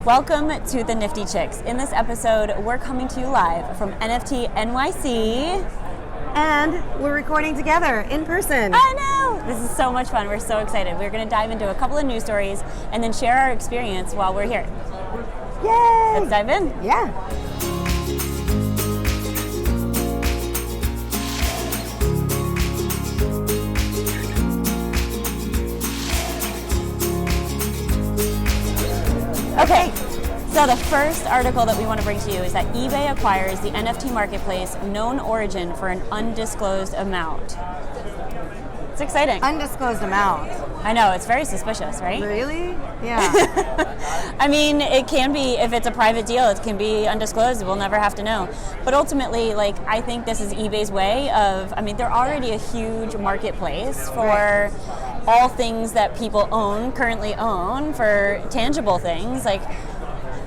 Welcome to the Nifty Chicks. In this episode, we're coming to you live from NFTNYC. And we're recording together in person. I know! This is so much fun. We're so excited. We're going to dive into a couple of news stories and then share our experience while we're here. Yay! Let's dive in. Yeah. Okay, so the first article that we want to bring to you is that eBay acquires the NFT marketplace KnownOrigin for an undisclosed amount. It's exciting. Undisclosed amount. I know, it's very suspicious, right? Really? Yeah. I mean, it can be, if it's a private deal, it can be undisclosed. We'll never have to know. But ultimately, I think this is eBay's way of, they're already a huge marketplace for all things that people currently own, for tangible things.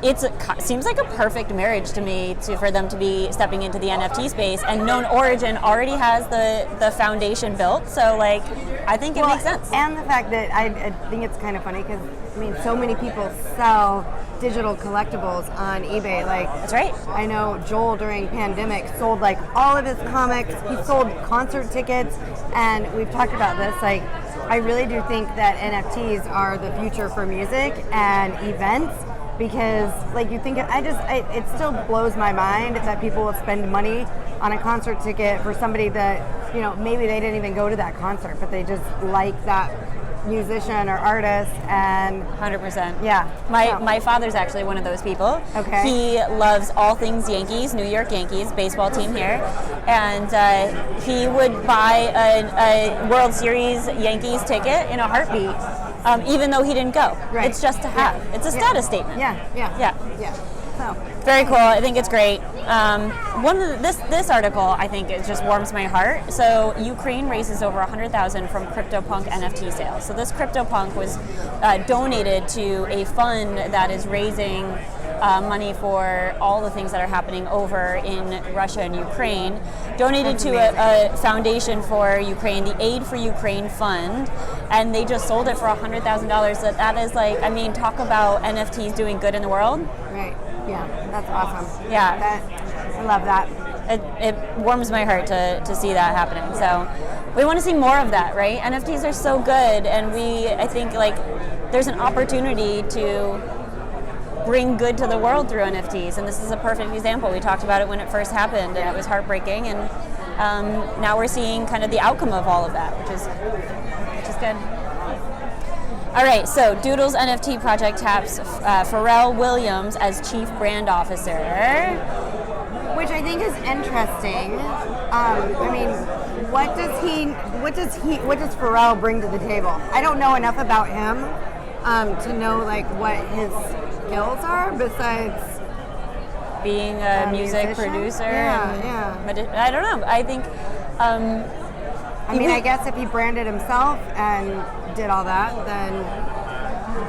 It seems like a perfect marriage to me for them to be stepping into the NFT space, and KnownOrigin already has the foundation built, so I think it makes sense. And the fact that I think it's kind of funny because so many people sell digital collectibles on eBay. That's right. I know Joel during pandemic sold all of his comics. He sold concert tickets, and we've talked about this. I really do think that NFTs are the future for music and events. Because you think, it still blows my mind that people will spend money on a concert ticket for somebody that, maybe they didn't even go to that concert, but they just like that musician or artist. And 100%. Yeah. My father's actually one of those people. Okay. He loves all things Yankees, New York Yankees, baseball team here, and he would buy a World Series Yankees ticket in a heartbeat. Even though he didn't go. Right. It's just to have. Yeah. It's a status statement. Yeah. So. Very cool. I think it's great. This article, I think, it just warms my heart. So Ukraine raises over $100,000 from CryptoPunk NFT sales. So this CryptoPunk was donated to a fund that is raising money for all the things that are happening over in Russia and Ukraine, donated to a foundation for Ukraine, the Aid for Ukraine Fund, and they just sold it for $100,000. That is talk about NFTs doing good in the world. Right. Yeah, that's awesome. Yeah. I love that. It warms my heart to see that happening. So we want to see more of that, right? NFTs are so good, and I think there's an opportunity to bring good to the world through NFTs, and this is a perfect example. We talked about it when it first happened, and it was heartbreaking, and now we're seeing kind of the outcome of all of that, which is good. All right, so Doodles NFT project taps Pharell Williams as Chief Brand Officer, which I think is interesting. What does Pharrell bring to the table? I don't know enough about him to know what his skills are besides being a music musician? producer. Yeah. I don't know. I think. I guess if he branded himself and did all that, then.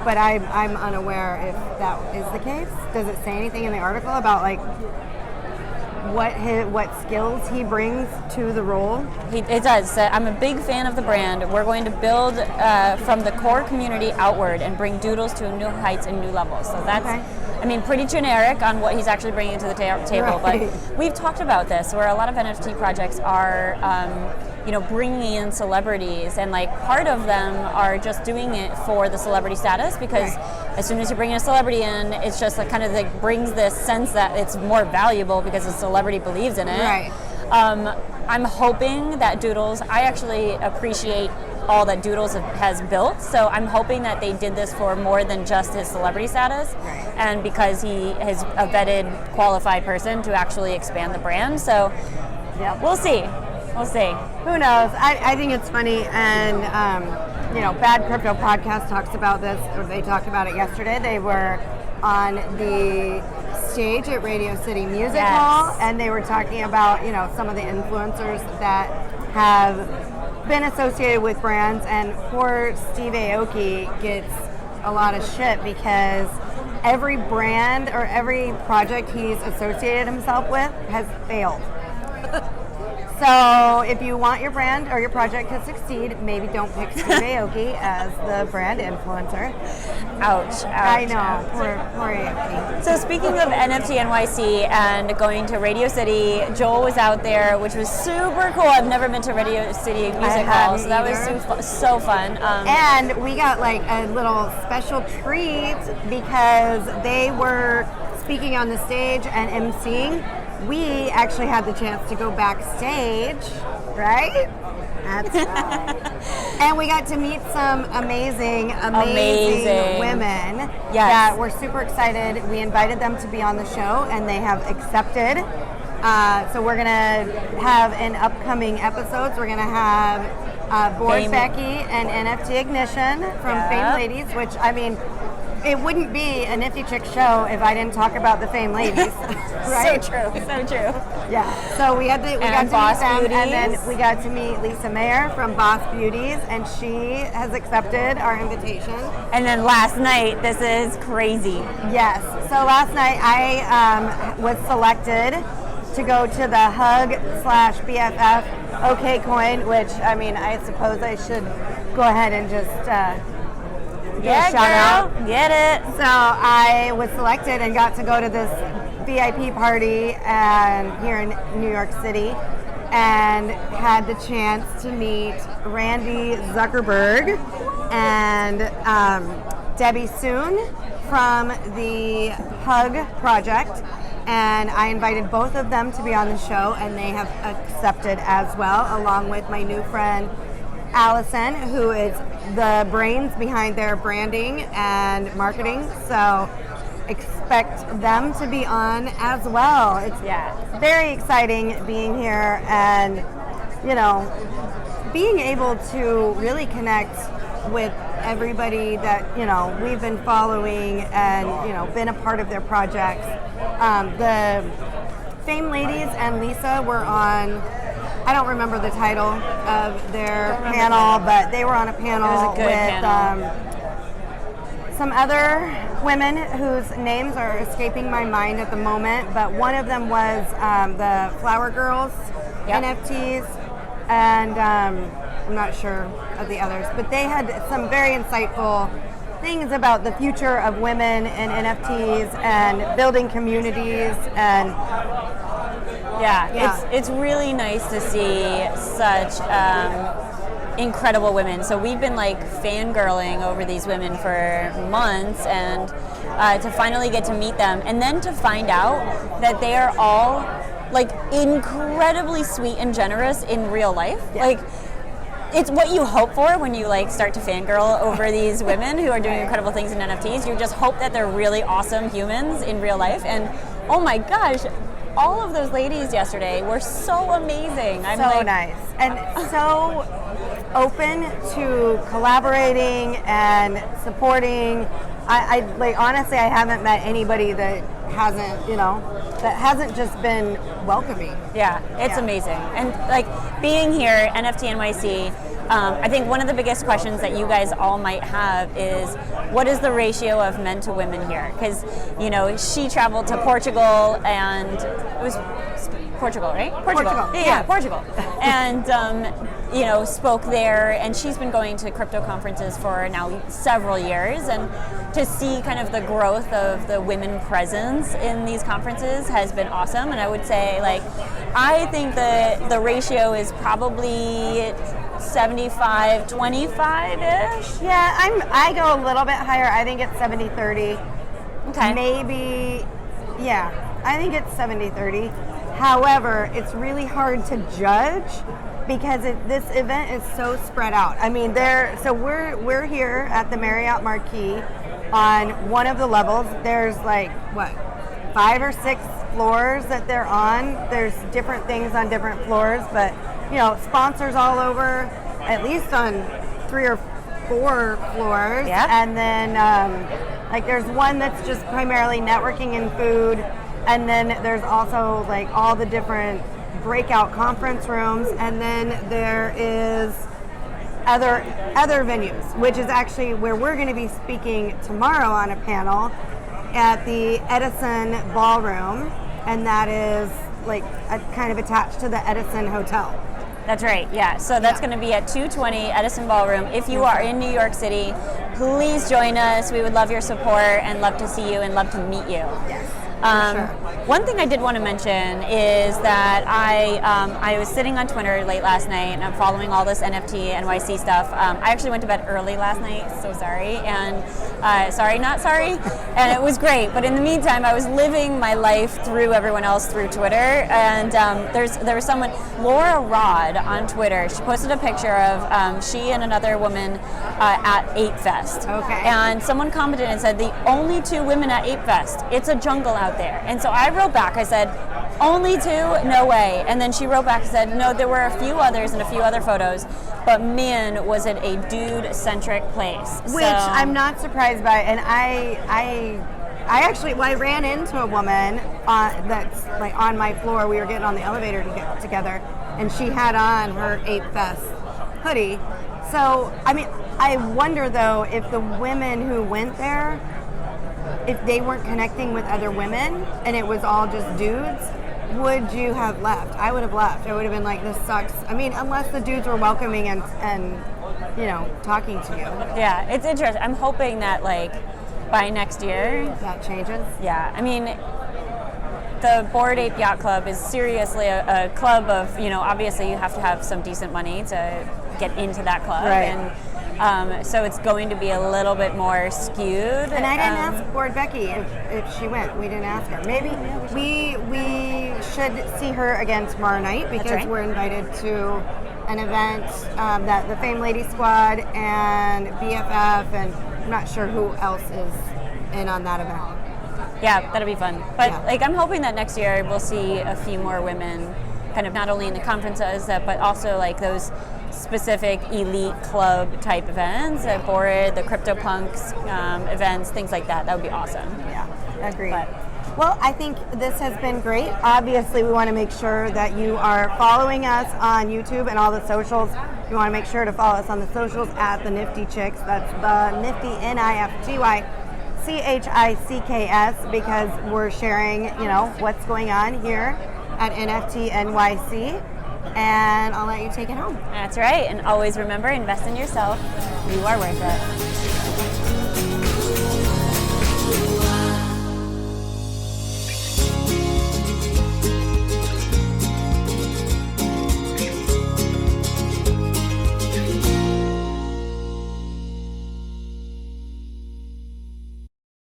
But I'm unaware if that is the case. Does it say anything in the article about what skills he brings to the role? It does. I'm a big fan of the brand. We're going to build from the core community outward and bring Doodles to new heights and new levels. So that's, pretty generic on what he's actually bringing to the table. Right. But we've talked about this, where a lot of NFT projects are, bringing in celebrities, and part of them are just doing it for the celebrity status, because as soon as you bring in a celebrity in, it's just brings this sense that it's more valuable because the celebrity believes in it. Right. I'm hoping that Doodles, I actually appreciate all that Doodles has built, so I'm hoping that they did this for more than just his celebrity status, and because he is a vetted, qualified person to actually expand the brand. So we'll see. Who knows? I think it's funny, and Bad Crypto Podcast talks about this, or they talked about it yesterday. They were on the stage at Radio City Music Hall, and they were talking about some of the influencers that have been associated with brands, and poor Steve Aoki gets a lot of shit because every brand or every project he's associated himself with has failed. So if you want your brand or your project to succeed, maybe don't pick Steve Aoki as the brand influencer. Ouch. I know. Poor Aoki. So speaking of NFTNYC and going to Radio City, Joel was out there, which was super cool. I've never been to Radio City Music Hall, so that was so fun. And we got like a little special treat because they were speaking on the stage and emceeing. We actually had the chance to go backstage, right? That's right. And we got to meet some amazing women that were super excited. We invited them to be on the show, and they have accepted. So we're going to have in upcoming episodes, we're going to have Board Becky and NFT Ignition from Fame Ladies, which, I mean, it wouldn't be a Nifty Chick show if I didn't talk about the Fame Ladies. Right? So true. Yeah. So we got to meet them, and then we got to meet Lisa Mayer from Boss Beauties, and she has accepted our invitation. And then last night, this is crazy. Yes. So last night I was selected to go to the Hug/BFF OK Coin, which, I mean, I suppose I should go ahead and just shout out. Get it. So I was selected and got to go to this VIP party here in New York City, and had the chance to meet Randy Zuckerberg and Debbie Soon from the Hug Project. And I invited both of them to be on the show, and they have accepted as well, along with my new friend Allison, who is the brains behind their branding and marketing. So expect them to be on as well. It's very exciting being here, and being able to really connect with everybody that we've been following and been a part of their projects. The Fame Ladies and Lisa were on, I don't remember the title of their panel, but they were on a panel with some other women whose names are escaping my mind at the moment, but one of them was the Flower Girls NFTs, and I'm not sure of the others, but they had some very insightful things about the future of women and NFTs and building communities, and it's really nice to see such incredible women. So we've been like fangirling over these women for months, and to finally get to meet them, and then to find out that they are all like incredibly sweet and generous in real life. Like, it's what you hope for when you like start to fangirl over these women who are doing incredible things in NFTs. You just hope that they're really awesome humans in real life. And oh my gosh, all of those ladies yesterday were so amazing. So nice and so open to collaborating and supporting. I like, honestly, I haven't met anybody that hasn't just been welcoming. It's amazing. And like being here, NFTNYC, I think one of the biggest questions that you guys all might have is, what is the ratio of men to women here? Because, she traveled to Portugal, and it was Portugal, right? Portugal. And, spoke there, and she's been going to crypto conferences for now several years, and to see kind of the growth of the women presence in these conferences has been awesome. And I would say, like, I think the ratio is probably 75-25-ish. Yeah, I go a little bit higher. I think it's 70-30. Okay. Maybe, I think it's 70-30. However, it's really hard to judge because this event is so spread out. I mean, we're here at the Marriott Marquis on one of the levels. There's like 5 or 6 floors that they're on. There's different things on different floors, but sponsors all over, at least on 3 or 4 floors. And then there's one that's just primarily networking and food, and then there's also like all the different breakout conference rooms, and then there is other venues, which is actually where we're going to be speaking tomorrow on a panel at the Edison Ballroom, and that is like kind of attached to the Edison Hotel. That's right, yeah. So that's going to be at 220 Edison Ballroom. If you are in New York City, please join us. We would love your support and love to see you and love to meet you. Yes. Sure. One thing I did want to mention is that I was sitting on Twitter late last night and I'm following all this NFT NYC stuff. I actually went to bed early last night, so sorry, and sorry, not sorry, and it was great. But in the meantime, I was living my life through everyone else through Twitter, and there was someone, Laura Rod on Twitter. She posted a picture of she and another woman at Ape Fest. Okay. And someone commented and said, the only 2 women at Ape Fest. It's a jungle out there. And so I wrote back, I said, only 2? No way. And then she wrote back and said, no, there were a few others and a few other photos, but man, was it a dude-centric place. Which I'm not surprised by. And I actually, I ran into a woman that's like on my floor. We were getting on the elevator to get together, and she had on her Ape Fest hoodie. So, I mean, I wonder though if the women who went there, if they weren't connecting with other women and it was all just dudes, would you have left? I would have left. I would have been like, this sucks. I mean, unless the dudes were welcoming and you know, talking to you. Yeah, it's interesting. I'm hoping that like by next year that changes. Yeah, I mean, the Bored Ape Yacht Club is seriously a club of, you know, obviously you have to have some decent money to get into that club. Right. And so it's going to be a little bit more skewed. And I didn't ask Bored Becky if she went. We didn't ask her. Maybe we should see her again tomorrow night because we're invited to an event that the Fame Lady Squad and BFF, and I'm not sure who else is in on that event. Yeah, that'll be fun. But like, I'm hoping that next year we'll see a few more women, kind of not only in the conferences, but also like those specific elite club type events, Bored, the CryptoPunks events, things like that. That would be awesome. Yeah, agreed. Well, I think this has been great. Obviously, we want to make sure that you are following us on YouTube and all the socials. You want to make sure to follow us on the socials at the Nifty Chicks. That's the Nifty NIFTYCHICKS, because we're sharing, you know, what's going on here at NFTNYC. And I'll let you take it home. That's right. And always remember, invest in yourself. You are worth it.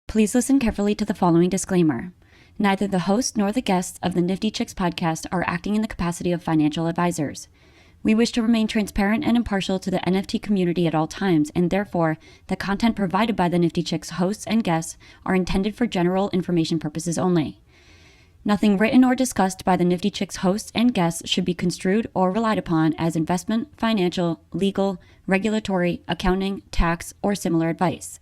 Please listen carefully to the following disclaimer. Neither the host nor the guests of the Nifty Chicks podcast are acting in the capacity of financial advisors. We wish to remain transparent and impartial to the NFT community at all times, and therefore, the content provided by the Nifty Chicks hosts and guests are intended for general information purposes only. Nothing written or discussed by the Nifty Chicks hosts and guests should be construed or relied upon as investment, financial, legal, regulatory, accounting, tax, or similar advice.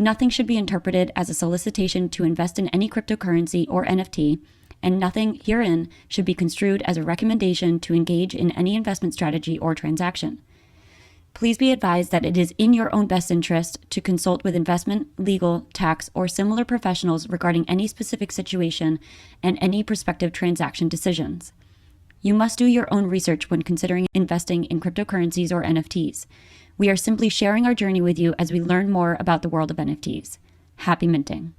Nothing should be interpreted as a solicitation to invest in any cryptocurrency or NFT, and nothing herein should be construed as a recommendation to engage in any investment strategy or transaction. Please be advised that it is in your own best interest to consult with investment, legal, tax, or similar professionals regarding any specific situation and any prospective transaction decisions. You must do your own research when considering investing in cryptocurrencies or NFTs. We are simply sharing our journey with you as we learn more about the world of NFTs. Happy minting.